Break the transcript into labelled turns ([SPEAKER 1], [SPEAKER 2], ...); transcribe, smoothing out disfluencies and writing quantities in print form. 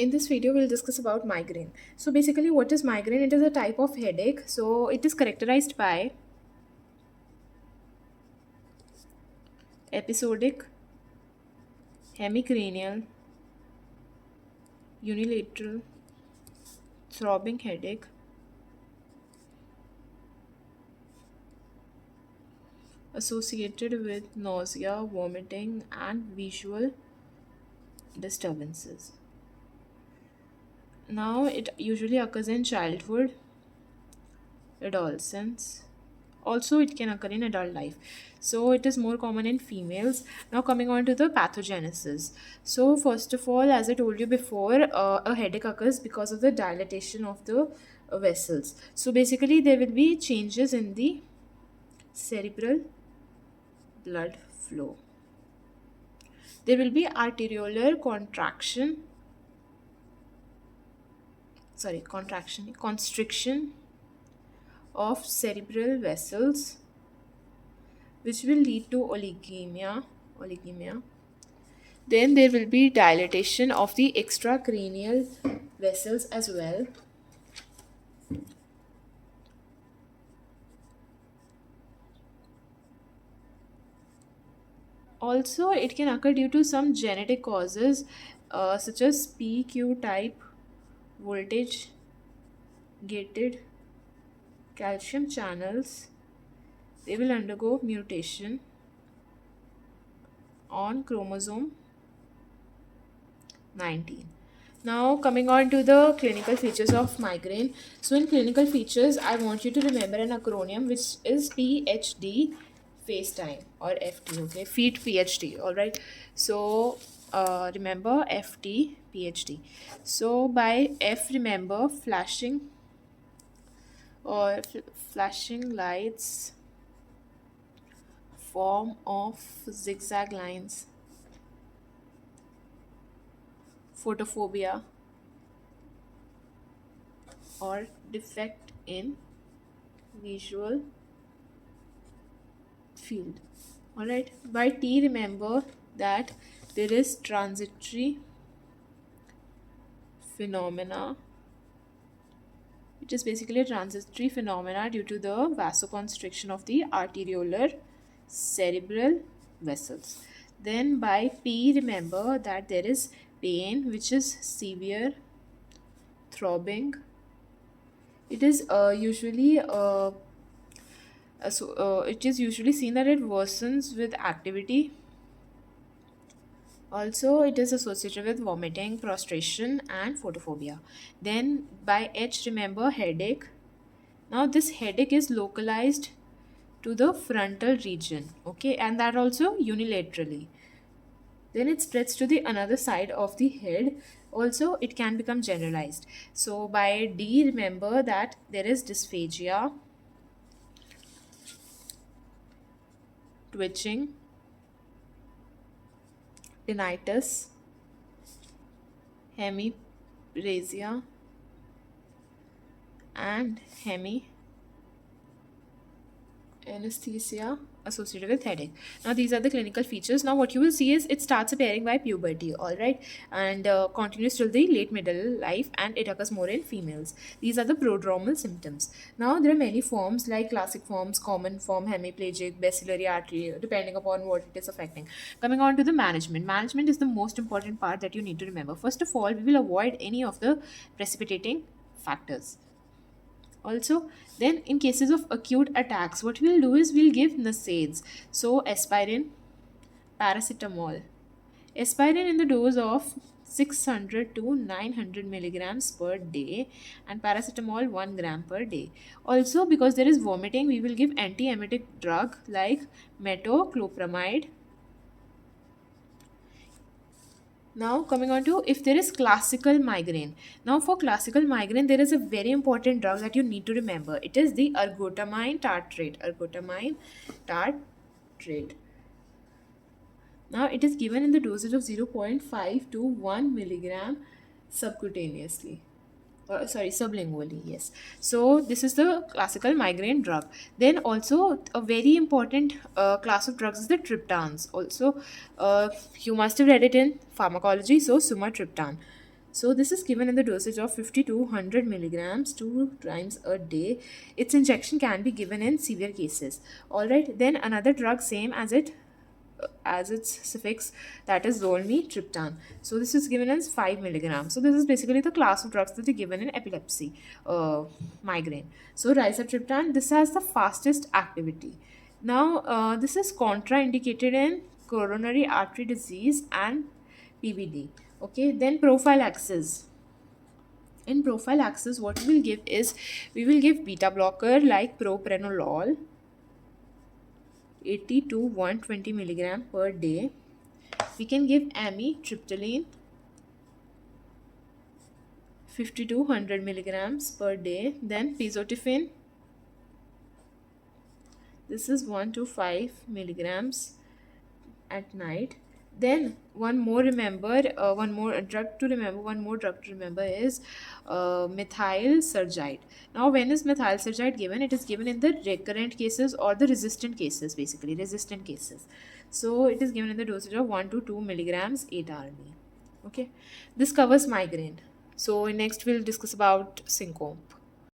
[SPEAKER 1] In this video, we'll discuss about migraine. So basically, what is migraine? It is a type of headache. So it is characterized by episodic, hemicranial, unilateral, throbbing headache associated with nausea, vomiting, and visual disturbances. Now, it usually occurs in childhood, adolescence. Also, it can occur in adult life. So, it is more common in females. Now, coming on to the pathogenesis. So, first of all, as I told you before, a headache occurs because of the dilatation of the vessels. So, basically, there will be changes in the cerebral blood flow. There will be arteriolar constriction of cerebral vessels, which will lead to oligemia. Then there will be dilatation of the extracranial vessels as well. Also, it can occur due to some genetic causes such as PQ type voltage gated calcium channels. They will undergo mutation on chromosome 19. Now, coming on to the clinical features of migraine. So, in clinical features, I want you to remember an acronym which is PHD, face time, or FT, okay? Feet PHD, all right? So, remember FT, PHD. So, by F, remember flashing lights, form of zigzag lines, photophobia, or defect in visual field. Alright, by T, remember that there is transitory phenomena. It is basically a transitory phenomena due to the vasoconstriction of the arteriolar cerebral vessels. Then by P, remember that there is pain which is severe, throbbing. It is it is usually seen that it worsens with activity. Also, it is associated with vomiting, prostration, and photophobia. Then by H, remember headache. Now this headache is localized to the frontal region, okay, and that also unilaterally. Then it spreads to the another side of the head. Also, it can become generalized. So by D, remember that there is dysphagia, twitching, tinnitus, hemiparesia, and anesthesia associated with headache. Now these are the clinical features. Now what you will see is it starts appearing by puberty, all right, and continues till the late middle life, and it occurs more in females. These are the prodromal symptoms. Now there are many forms like classic forms, common form, hemiplegic, bacillary artery, depending upon what it is affecting. Coming on to the management is the most important part that you need to remember. First of all, we will avoid any of the precipitating factors. Also, then in cases of acute attacks, what we'll do is we'll give NSAIDs. So aspirin, paracetamol. Aspirin in the dose of 600 to 900 milligrams per day, and paracetamol 1 gram per day. Also, because there is vomiting, we will give antiemetic drug like metoclopramide. Now coming on to if there is classical migraine. Now for classical migraine, there is a very important drug that you need to remember. It is the ergotamine tartrate. Now it is given in the dosage of 0.5 to 1 milligram subcutaneously. Sublingually, yes. So this is the classical migraine drug. Then also a very important class of drugs is the triptans. Also, you must have read it in pharmacology. So sumatriptan. So this is given in the dosage of 50 to 100 milligrams 2 times a day. Its injection can be given in severe cases. All right. Then another drug, same as its suffix, that is Zolani Trypton. So this is given as 5 milligrams. So this is basically the class of drugs that are given in epilepsy, migraine. So rizatriptan, this has the fastest activity. Now this is contraindicated in coronary artery disease and PVD. Okay, then prophylaxis. In prophylaxis, what we will give is, we will give beta blocker like propranolol 80 to 120 milligram per day. We can give amitriptyline 50 to 100 milligrams per day. Then pizotifin, this is 1 to 5 milligrams at night. Then one more drug to remember is methyl sergide. Now when is methyl sergide given? It is given in the recurrent cases or the resistant cases, basically resistant cases. So it is given in the dosage of 1 to 2 milligrams 8 hourly. Okay, this covers migraine. So next we'll discuss about syncope.